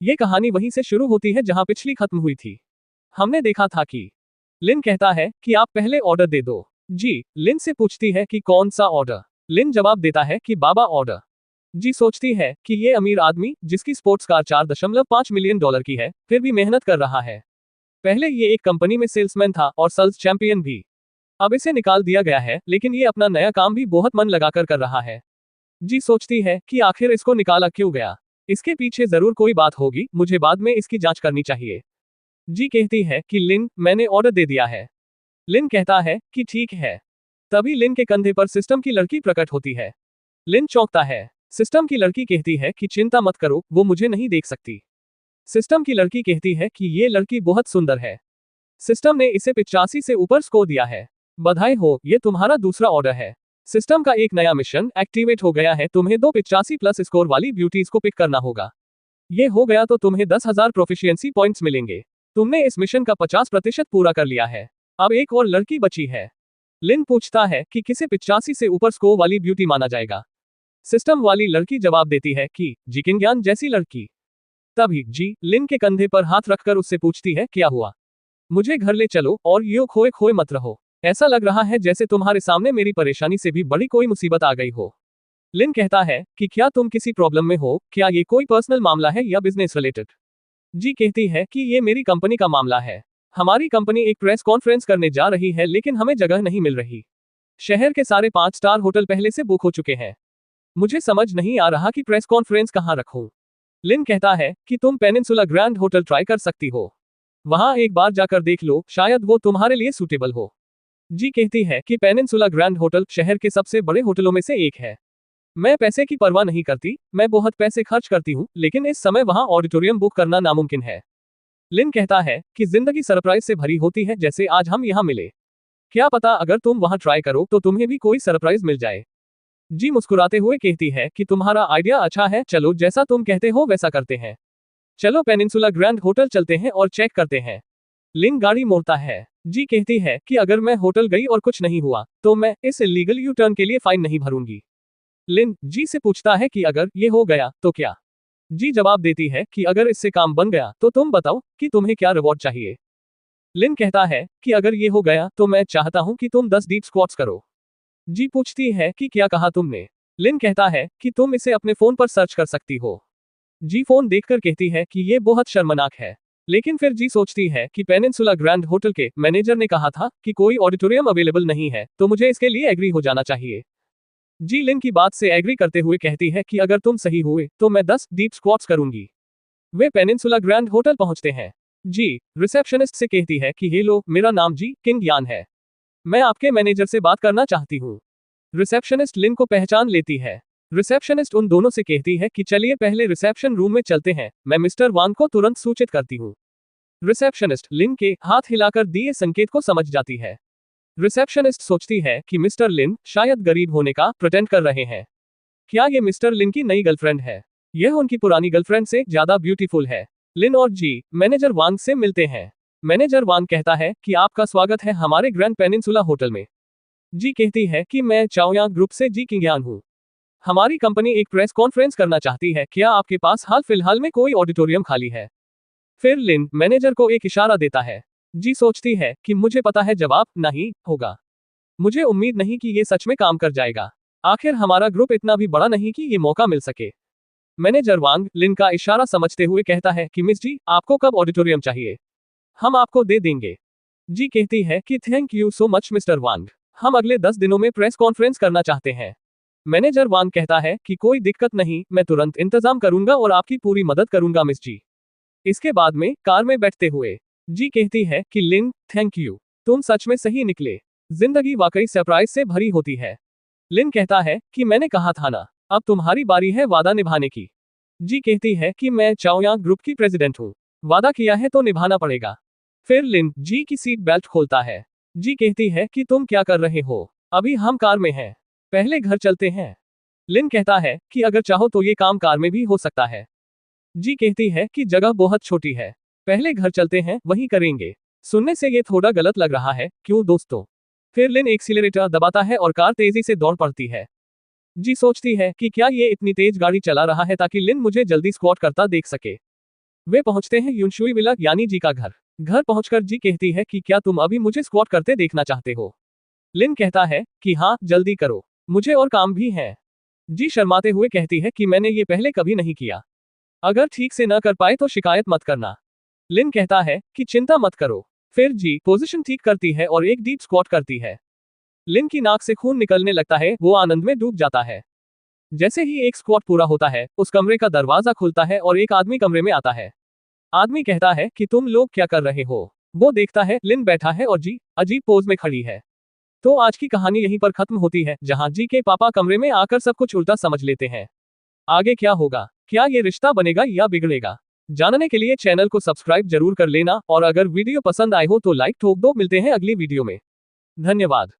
ये कहानी वहीं से शुरू होती है जहां पिछली खत्म हुई थी। हमने देखा था कि लिन कहता है कि आप पहले ऑर्डर दे दो। जी लिन से पूछती है कि कौन सा ऑर्डर। लिन जवाब देता है कि बाबा ऑर्डर। जी सोचती है कि ये अमीर आदमी जिसकी स्पोर्ट्स कार 4.5 मिलियन डॉलर की है फिर भी मेहनत कर रहा है। पहले ये एक कंपनी में सेल्समैन था और सेल्स चैंपियन भी। अब इसे निकाल दिया गया है लेकिन ये अपना नया काम भी बहुत मन लगाकर कर रहा है। जी सोचती है कि आखिर इसको निकाला क्यों गया। इसके पीछे जरूर कोई बात होगी, मुझे बाद में इसकी जांच करनी चाहिए। जी कहती है कि लिन मैंने ऑर्डर दे दिया है। लिन कहता है कि ठीक है। तभी लिन के कंधे पर सिस्टम की लड़की प्रकट होती है। लिन चौंकता है। सिस्टम की लड़की कहती है कि चिंता मत करो, वो मुझे नहीं देख सकती। सिस्टम की लड़की कहती है कि ये लड़की बहुत सुंदर है। सिस्टम ने इसे 85 से ऊपर स्कोर दिया है। बधाई हो, ये तुम्हारा दूसरा ऑर्डर है। सिस्टम का एक नया मिशन एक्टिवेट हो गया है, तुम्हें 2 85 प्लस स्कोर वाली ब्यूटीज को पिक करना होगा। ये हो गया तो तुम्हें 10,000 प्रोफिशिएंसी पॉइंट्स मिलेंगे। तुमने इस मिशन का 50% पूरा कर लिया है। अब एक और लड़की बची है। लिन पूछता है कि किसे 85 से ऊपर स्कोर वाली ब्यूटी माना जाएगा। सिस्टम वाली लड़की जवाब देती है कि जी किंग जैसी लड़की। तभी जी लिन के कंधे पर हाथ रखकर उससे पूछती है क्या हुआ। मुझे घर ले चलो और यो खोए खोए मत रहो। ऐसा लग रहा है जैसे तुम्हारे सामने मेरी परेशानी से भी बड़ी कोई मुसीबत आ गई हो। लिन कहता है कि क्या तुम किसी प्रॉब्लम में हो, क्या ये कोई पर्सनल मामला है या बिजनेस रिलेटेड। जी कहती है कि ये मेरी कंपनी का मामला है। हमारी कंपनी एक प्रेस कॉन्फ्रेंस करने जा रही है लेकिन हमें जगह नहीं मिल रही। शहर के सारे 5 स्टार होटल पहले से बुक हो चुके हैं। मुझे समझ नहीं आ रहा कि प्रेस कॉन्फ्रेंस कहाँ रखूं। लिन कहता है कि तुम पेनिनसुला ग्रैंड होटल ट्राई कर सकती हो। वहां एक बार जाकर देख लो, शायद वो तुम्हारे लिए सूटेबल हो। जी कहती है कि पेनिनसुला ग्रैंड होटल शहर के सबसे बड़े होटलों में से एक है। मैं पैसे की परवाह नहीं करती, मैं बहुत पैसे खर्च करती हूँ, लेकिन इस समय वहां ऑडिटोरियम बुक करना नामुमकिन है। लिन कहता है कि जिंदगी सरप्राइज से भरी होती है, जैसे आज हम यहाँ मिले। क्या पता अगर तुम वहां ट्राई करो तो तुम्हें भी कोई सरप्राइज मिल जाए। जी मुस्कुराते हुए कहती है कि तुम्हारा आइडिया अच्छा है, चलो जैसा तुम कहते हो वैसा करते हैं। चलो पेनिनसुला ग्रैंड होटल चलते हैं और चेक करते हैं। लिन गाड़ी मोड़ता है। जी कहती है कि अगर मैं होटल गई और कुछ नहीं हुआ तो मैं इस इलीगल यू टर्न के लिए फाइन नहीं भरूंगी। लिन जी से पूछता है कि अगर ये हो गया तो क्या। जी जवाब देती है कि अगर इससे काम बन गया तो तुम बताओ कि तुम्हें क्या रिवॉर्ड चाहिए। लिन कहता है कि अगर ये हो गया तो मैं चाहता हूं कि तुम 10 डीप स्क्वाट्स करो। जी पूछती है कि क्या कहा तुमने। लिन कहता है कि तुम इसे अपने फोन पर सर्च कर सकती हो। जी फोन देखकर कहती है कि ये बहुत शर्मनाक है। लेकिन फिर जी सोचती है कि पेनिनसुला ग्रैंड होटल के मैनेजर ने कहा था कि कोई ऑडिटोरियम अवेलेबल नहीं है, तो मुझे इसके लिए एग्री हो जाना चाहिए। जी लिन की बात से एग्री करते हुए कहती है कि अगर तुम सही हुए तो मैं 10 डीप स्क्वाट्स करूंगी। वे पेनिनसुला ग्रैंड होटल पहुंचते हैं। जी रिसेप्शनिस्ट से कहती है कि हेलो, मेरा नाम जी किंग यान है। मैं आपके मैनेजर से बात करना चाहती हूँ। रिसेप्शनिस्ट लिन को पहचान लेती है। रिसेप्शनिस्ट उन दोनों से कहती है कि चलिए पहले रिसेप्शन रूम में चलते हैं, मैं मिस्टर वांग को तुरंत सूचित करती हूँ। रिसेप्शनिस्ट लिन के हाथ हिलाकर दिए संकेत को समझ जाती है। रिसेप्शनिस्ट सोचती है कि मिस्टर लिन शायद गरीब होने का प्रिटेंड कर रहे हैं। क्या ये मिस्टर लिन की नई गर्लफ्रेंड है? यह उनकी पुरानी गर्लफ्रेंड से ज्यादा ब्यूटीफुल है। लिन और जी मैनेजर वांग से मिलते हैं। मैनेजर वांग कहता है कि आपका स्वागत है हमारे ग्रैंड पेनिनसुला होटल में। जी कहती है कि मैं चाओयांग ग्रुप से जी किंगयान हूँ। हमारी कंपनी एक प्रेस कॉन्फ्रेंस करना चाहती है, क्या आपके पास हाल फिलहाल में कोई ऑडिटोरियम खाली है? फिर लिन मैनेजर को एक इशारा देता है। जी सोचती है कि मुझे पता है जवाब नहीं होगा। मुझे उम्मीद नहीं कि ये सच में काम कर जाएगा। आखिर हमारा ग्रुप इतना भी बड़ा नहीं कि ये मौका मिल सके। मैनेजर वांग लिन का इशारा समझते हुए कहता है कि मिस जी, आपको कब ऑडिटोरियम चाहिए? हम आपको दे देंगे। जी कहती है कि thank you so much mister वांग, हम अगले 10 दिनों में प्रेस कॉन्फ्रेंस करना चाहते हैं। मैनेजर वांग कहता है कि कोई दिक्कत नहीं, मैं तुरंत इंतजाम करूंगा और आपकी पूरी मदद करूंगा मिस जी। इसके बाद में कार में बैठते हुए जी कहती है कि लिन थैंक यू, तुम सच में सही निकले। जिंदगी वाकई सरप्राइज से भरी होती है। लिन कहता है कि मैंने कहा था ना, अब तुम्हारी बारी है वादा निभाने की। जी कहती है कि मैं चाओयांग ग्रुप की प्रेसिडेंट हूँ, वादा किया है तो निभाना पड़ेगा। फिर लिन जी की सीट बेल्ट खोलता है। जी कहती है कि तुम क्या कर रहे हो? अभी हम कार में हैं, पहले घर चलते हैं। लिन कहता है कि अगर चाहो तो ये काम कार में भी हो सकता है। जी कहती है कि जगह बहुत छोटी है, पहले घर चलते हैं वहीं करेंगे। सुनने से ये थोड़ा गलत लग रहा है, क्यों दोस्तों? फिर लिन एक्सीलरेटर दबाता है और कार तेजी से दौड़ पड़ती है। जी सोचती है कि क्या ये इतनी तेज गाड़ी चला रहा है ताकि लिन मुझे जल्दी स्क्वाट करता देख सके। वे पहुंचते हैं युनशुई विला यानी जी का घर। घर पहुंचकर जी कहती है कि क्या तुम अभी मुझे स्क्वाट करते देखना चाहते हो? लिन कहता है कि हाँ, जल्दी करो, मुझे और काम भी है। जी शर्माते हुए कहती है कि मैंने ये पहले कभी नहीं किया। अगर ठीक से न कर पाए तो शिकायत मत करना। लिन कहता है कि चिंता मत करो। फिर जी पोजीशन ठीक करती है और एक डीप स्क्वाट करती है। लिन की नाक से खून निकलने लगता है, वो आनंद में डूब जाता है। जैसे ही एक स्क्वाट पूरा होता है, उस कमरे का दरवाजा खुलता है और एक आदमी कमरे में आता है। आदमी कहता है कि तुम लोग क्या कर रहे हो? वो देखता है लिन बैठा है और जी अजीब पोज में खड़ी है। तो आज की कहानी यहीं पर खत्म होती है, जहां जी के पापा कमरे में आकर सब कुछ उल्टा समझ लेते हैं। आगे क्या होगा? क्या ये रिश्ता बनेगा या बिगड़ेगा? जानने के लिए चैनल को सब्सक्राइब जरूर कर लेना और अगर वीडियो पसंद आए हो तो लाइक ठोक दो। मिलते हैं अगली वीडियो में। धन्यवाद।